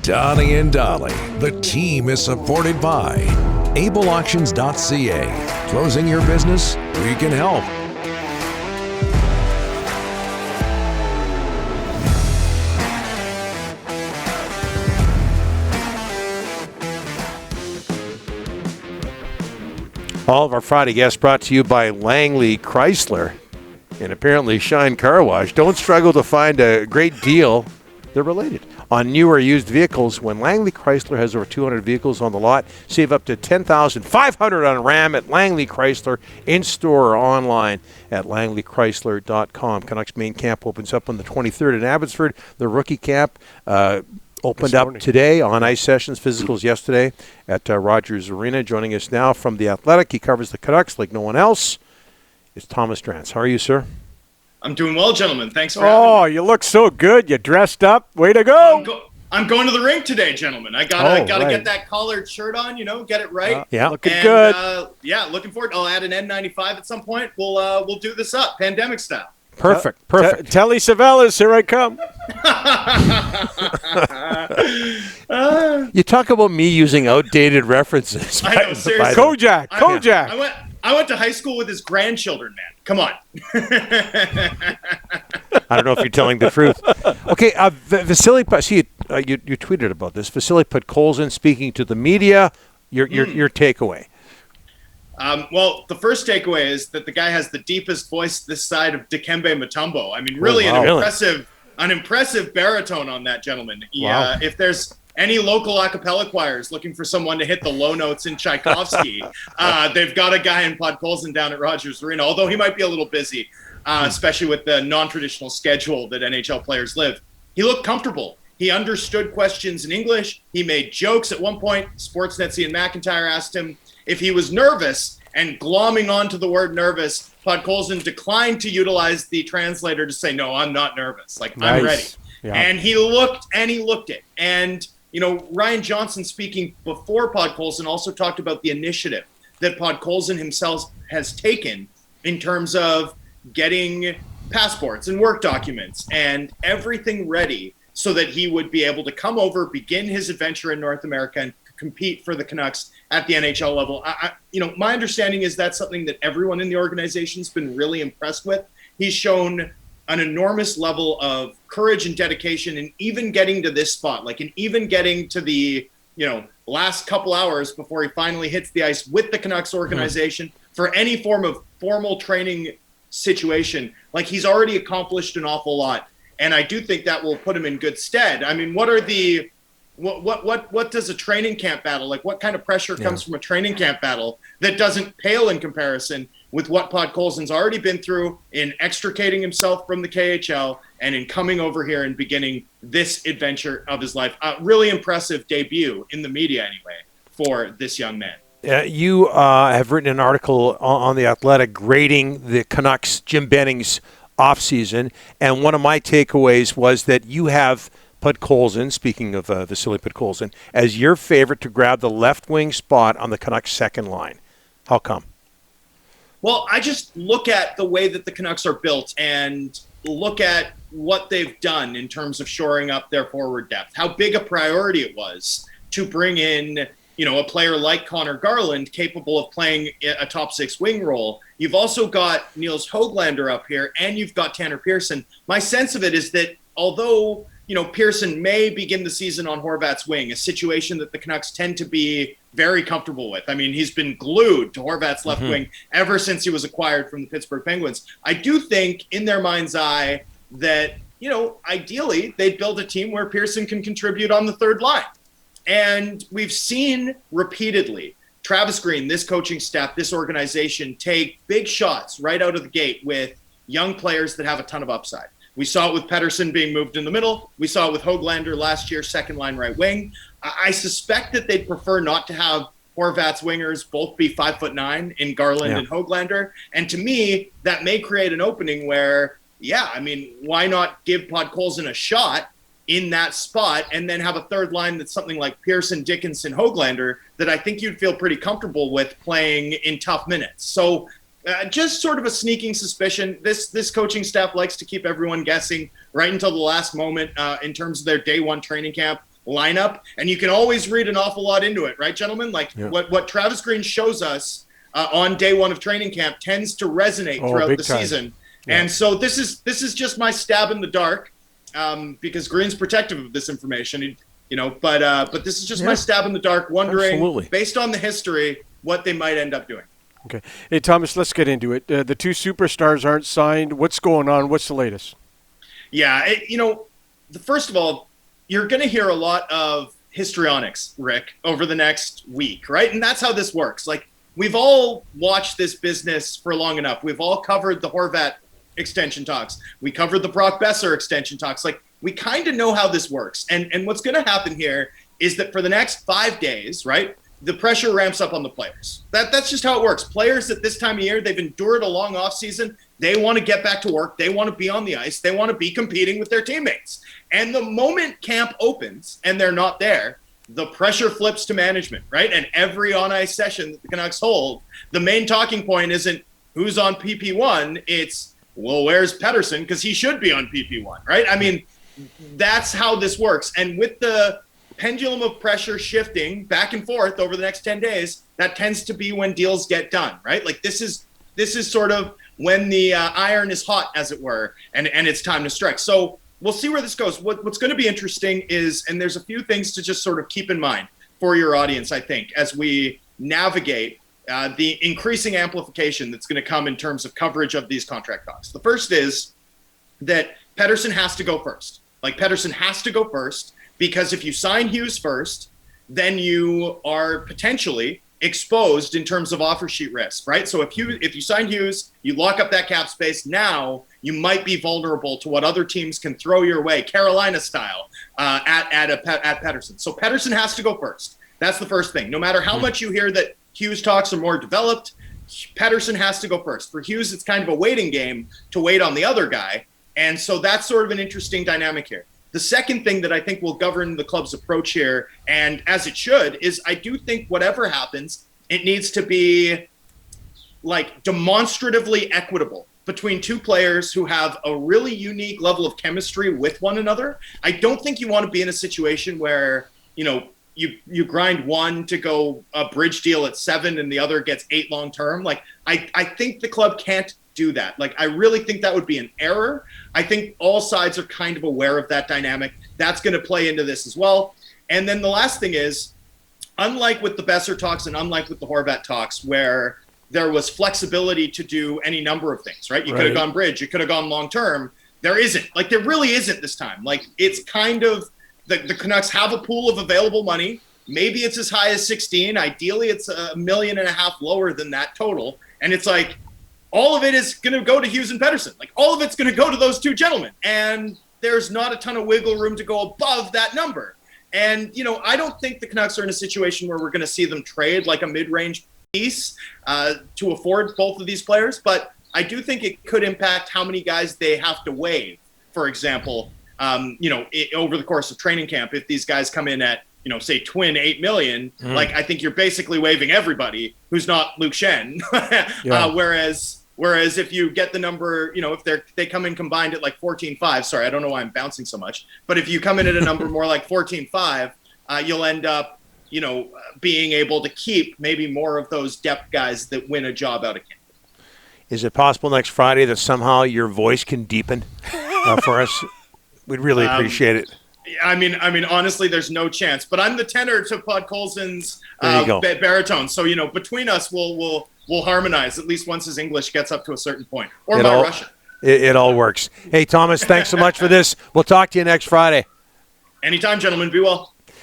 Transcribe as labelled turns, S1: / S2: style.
S1: Donnie and Dolly, the team is supported by ableauctions.ca. Closing your business? We can help.
S2: All of our Friday guests brought to you by Langley Chrysler and apparently Shine Car Wash. Don't struggle to find a great deal. They're related. On new or used vehicles, when Langley Chrysler has over 200 vehicles on the lot, save up to $10,500 on Ram at Langley Chrysler, in-store or online at langleychrysler.com. Canucks main camp opens up on the 23rd in Abbotsford. The rookie camp opened up today on ice sessions, physicals yesterday at Rogers Arena. Joining us now from The Athletic, he covers the Canucks like no one else, is Thomas Drance. How are you, sir?
S3: I'm doing well, gentlemen. Thanks for having me.
S4: Oh, you look so good. You dressed up. Way to go.
S3: I'm going to the rink today, gentlemen. I gotta get that collared shirt on, get it right.
S4: Yeah, looking good.
S3: Looking forward. I'll add an N95 at some point. We'll do this up, pandemic style.
S2: Perfect.
S4: Telly Savalas, here I come.
S2: You talk about me using outdated references.
S3: I know, seriously.
S4: Kojak.
S3: I went to high school with his grandchildren, man. Come on.
S2: I don't know if you're telling the truth. Okay, Vasily, you tweeted about this. Vasily Podkolzin speaking to the media. Your takeaway.
S3: Well, the first takeaway is that the guy has the deepest voice this side of Dikembe Mutombo. I mean, really an impressive baritone on that gentleman.
S2: Wow.
S3: If there's any local a cappella choirs looking for someone to hit the low notes in Tchaikovsky, they've got a guy in Podkolzin down at Rogers Arena, although he might be a little busy, especially with the non-traditional schedule that NHL players live. He looked comfortable. He understood questions in English. He made jokes at one point. Sportsnet's Ian McIntyre asked him if he was nervous, and glomming onto the word nervous, Podkolzin declined to utilize the translator to say, no, I'm not nervous. Like, nice. I'm ready. Yeah. And he looked it. And, Ryan Johnson speaking before Podkolzin also talked about the initiative that Podkolzin himself has taken in terms of getting passports and work documents and everything ready so that he would be able to come over, begin his adventure in North America, and compete for the Canucks at the NHL level. My understanding is that's something that everyone in the organization's been really impressed with. He's shown an enormous level of courage and dedication, and even getting to this spot, even getting to the, last couple hours before he finally hits the ice with the Canucks organization for any form of formal training situation. He's already accomplished an awful lot. And I do think that will put him in good stead. I mean, what does a training camp battle, what kind of pressure comes from a training camp battle that doesn't pale in comparison with what Podkolzin's already been through in extricating himself from the KHL and in coming over here and beginning this adventure of his life? Really impressive debut in the media anyway for this young man.
S2: You have written an article on The Athletic grading the Canucks, Jim Benning's offseason, and one of my takeaways was that you have Podkolzin, speaking of Vasily Podkolzin, as your favorite to grab the left wing spot on the Canucks' second line. How come?
S3: Well, I just look at the way that the Canucks are built and look at what they've done in terms of shoring up their forward depth, how big a priority it was to bring in, a player like Connor Garland capable of playing a top six wing role. You've also got Niels Höglander up here, and you've got Tanner Pearson. My sense of it is that although Pearson may begin the season on Horvat's wing, a situation that the Canucks tend to be very comfortable with. I mean, he's been glued to Horvat's left wing ever since he was acquired from the Pittsburgh Penguins. I do think in their mind's eye that, ideally they'd build a team where Pearson can contribute on the third line. And we've seen repeatedly Travis Green, this coaching staff, this organization take big shots right out of the gate with young players that have a ton of upside. We saw it with Pettersson being moved in the middle. We saw it with Höglander last year, second line right wing. I suspect that they'd prefer not to have Horvat's wingers both be 5'9" in Garland and Höglander. And to me, that may create an opening where, why not give Podkolzin a shot in that spot and then have a third line that's something like Pearson, Dickinson, Höglander that I think you'd feel pretty comfortable with playing in tough minutes. So just sort of a sneaking suspicion. This coaching staff likes to keep everyone guessing right until the last moment in terms of their day one training camp. lineup, and you can always read an awful lot into it, right, gentlemen? Like what Travis Green shows us on day one of training camp tends to resonate throughout the season. Yeah. And so this is just my stab in the dark, because Green's protective of this information, but this is just my stab in the dark, wondering, based on the history, what they might end up doing.
S4: Okay. Hey, Thomas, let's get into it. The two superstars aren't signed. What's going on? What's the latest?
S3: Yeah, first of all, you're going to hear a lot of histrionics, Rick, over the next week, right? And that's how this works. Like, we've all watched this business for long enough. We've all covered the Horvat extension talks. We covered the Brock Besser extension talks. Like, we kind of know how this works. And what's going to happen here is that for the next 5 days, right, the pressure ramps up on the players. That's just how it works. Players at this time of year, they've endured a long offseason. They want to get back to work. They want to be on the ice. They want to be competing with their teammates. And the moment camp opens and they're not there, the pressure flips to management, right? And every on-ice session that the Canucks hold, the main talking point isn't who's on PP1. It's, well, where's Pettersson? Because he should be on PP1, right? I mean, that's how this works. And with the pendulum of pressure shifting back and forth over the next 10 days, that tends to be when deals get done, right? Like this is sort of when the iron is hot, as it were, and it's time to strike. So we'll see where this goes. What's going to be interesting is, and there's a few things to just sort of keep in mind for your audience, I think, as we navigate the increasing amplification that's going to come in terms of coverage of these contract talks. The first is that Pettersson has to go first. Like, Pettersson has to go first, because if you sign Hughes first, then you are potentially exposed in terms of offer sheet risk, right? So if you sign Hughes, you lock up that cap space. Now you might be vulnerable to what other teams can throw your way, Carolina style, at Pettersson. So Pettersson has to go first. That's the first thing. No matter how much you hear that Hughes talks are more developed, Pettersson has to go first. For Hughes, it's kind of a waiting game to wait on the other guy. And so that's sort of an interesting dynamic here. The second thing that I think will govern the club's approach here, and as it should, is I do think whatever happens, it needs to be like demonstratively equitable between two players who have a really unique level of chemistry with one another. I don't think you want to be in a situation where, you grind one to go a bridge deal at 7 and the other gets 8 long term. Like, I think the club can't do that. Like, I really think that would be an error. I think all sides are kind of aware of that dynamic. That's going to play into this as well. And then the last thing is, unlike with the Besser talks and unlike with the Horvat talks, where there was flexibility to do any number of things, right? You could have gone bridge, you could have gone long term. There isn't. Like, there really isn't this time. Like, it's kind of the Canucks have a pool of available money. Maybe it's as high as 16. Ideally, it's $1.5 million lower than that total. And it's like, all of it is going to go to Hughes and Pettersson. Like, all of it's going to go to those two gentlemen. And there's not a ton of wiggle room to go above that number. And, I don't think the Canucks are in a situation where we're going to see them trade like a mid-range piece to afford both of these players. But I do think it could impact how many guys they have to waive, for example, over the course of training camp. If these guys come in at, say Quinn, $8 million, like, I think you're basically waiving everybody who's not Luke Shen. Whereas if you get the number, if they come in combined at like 14.5, sorry, I don't know why I'm bouncing so much, but if you come in at a number more like 14.5, you'll end up, being able to keep maybe more of those depth guys that win a job out of camp.
S2: Is it possible next Friday that somehow your voice can deepen for us? We'd really appreciate it.
S3: I mean, honestly, there's no chance. But I'm the tenor to Pod Colson's baritone. So, between us, we'll harmonize at least once his English gets up to a certain point, or my Russian.
S2: It all works. Hey, Thomas, thanks so much for this. We'll talk to you next Friday.
S3: Anytime, gentlemen. Be well.